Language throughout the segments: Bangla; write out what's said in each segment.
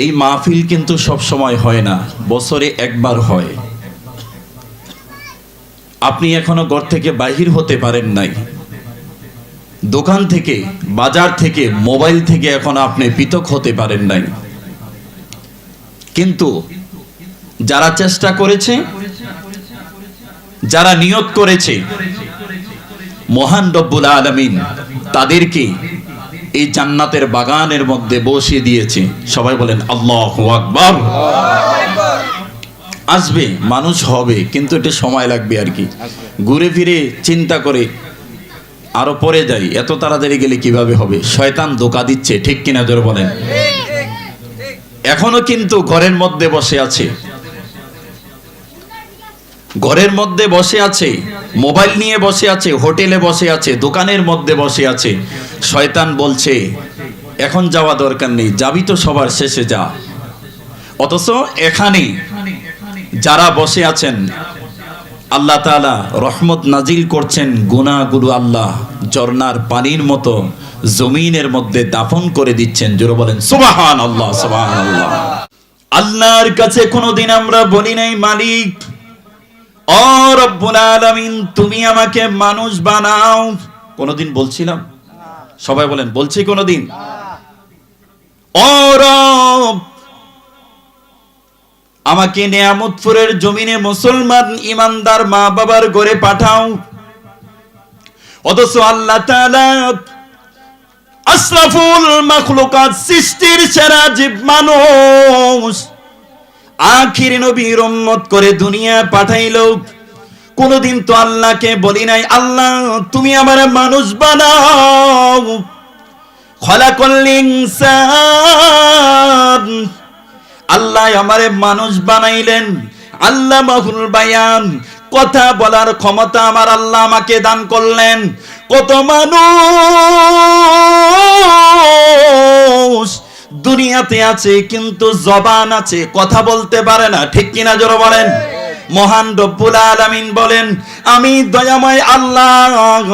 এই মাহফিল কিন্তু সব সময় হয় না, বছরে একবার হয়। আপনি এখনো ঘর থেকে বাহির হতে পারেন নাই, দোকান থেকে, বাজার থেকে, মোবাইল থেকে এখনো আপনি পৃথক হতে পারেন নাই, কিন্তু যারা চেষ্টা করেছে, যারা নিয়ত করেছে, মহান রব্বুল আলামিন তাদেরকে এই জান্নাতের বাগানের মধ্যে বসিয়ে দিয়েছে। সবাই বলেন আল্লাহু আকবার। আসবে, মানুষ হবে, কিন্তু এটা সময় লাগবে আর কি। ঘুরে ফিরে চিন্তা করে আরো পরে যাই, এত তাড়াতাড়ি গেলে কিভাবে হবে? শয়তান ধোঁকা দিচ্ছে, ঠিক কিনা জোরে বলেন। এখনো কিন্তু ঘরের মধ্যে বসে আছে, ঘরের মধ্যে বসে আছে, মোবাইল নিয়ে বসে আছে, হোটেলে বসে আছে, দোকানের মধ্যে বসে আছে। শয়তান বলছে এখন যাওয়া দরকার নেই, যাবি তো সবার শেষে যা। অথচ এখানে যারা বসে আছেন, আল্লাহ তাআলা রহমত নাজিল করছেন, গুনাহগুলো আল্লাহ ঝর্ণার পানির মতো জমিনের মধ্যে দাফন করে দিচ্ছেন। জোরে বলেন সুবহানাল্লাহ, সুবহানাল্লাহ। আল্লাহর কাছে কোনোদিন আমরা বলি নাই মালিক ও রব্বুল আলামিন তুমি আমাকে মানুষ বানাও। কোনোদিন বলছিলাম? সবাই বলেন বলছি কোনোদিন? ও রব আমাকে নেয়ামতপুরের জমিনে মুসলমান ইমানদার মা বাবার ঘরে পাঠাও। অথচ আল্লাহ তাআলা আশরাফুল মাখলুকাত, সৃষ্টির সেরা জীব মানুষ, আখির নবীর উম্মত করে দুনিয়া পাঠাইলো। কোনদিন তো আল্লাহকে বলি নাই আল্লাহ তুমি আমারে মানুষ বানাও। খলাকাল ইনসান, আল্লাহ আমারে মানুষ বানাইলেন। আল্লামাহুল বায়ান, কথা বলার ক্ষমতা আমার আল্লাহ আমাকে দান করলেন। কত মানুষ দুনিয়াতে আছে কিন্তু জবান আছে, কথা বলতে পারে না, ঠিক কিনা জোরে বলেন। মহান রব্বুল আলামিন বলেন আমি দয়াময় আল্লাহ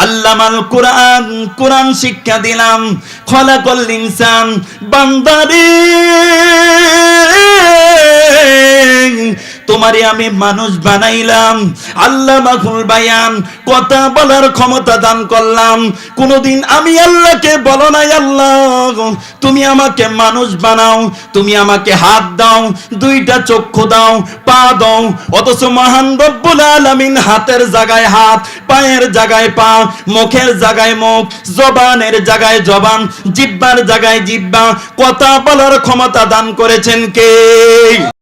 আল্লামাল কুরআন, কুরআন শিক্ষা দিলাম। খলাকাল ইনসান, বান্দারে তোমারে আমি মানুষ বানাইলাম। আল্লামাহুল বায়ান, কথা বলার ক্ষমতা দান করলাম। কোনদিন আমি আল্লাহকে বলো নাই আল্লাহ তুমি আমাকে মানুষ বানাও, তুমি আমাকে হাত দাও, দুইটা চক্ষু দাও, পা দাও। অথচ মহান রব্বুল আলামিন হাতের জায়গায় হাত, পায়ের জায়গায় পা, মুখের জায়গায় মুখ, জবানের জায়গায় জবান, জিহ্বার জায়গায় জিহ্বা, কথা বলার ক্ষমতা দান করেছেন কে?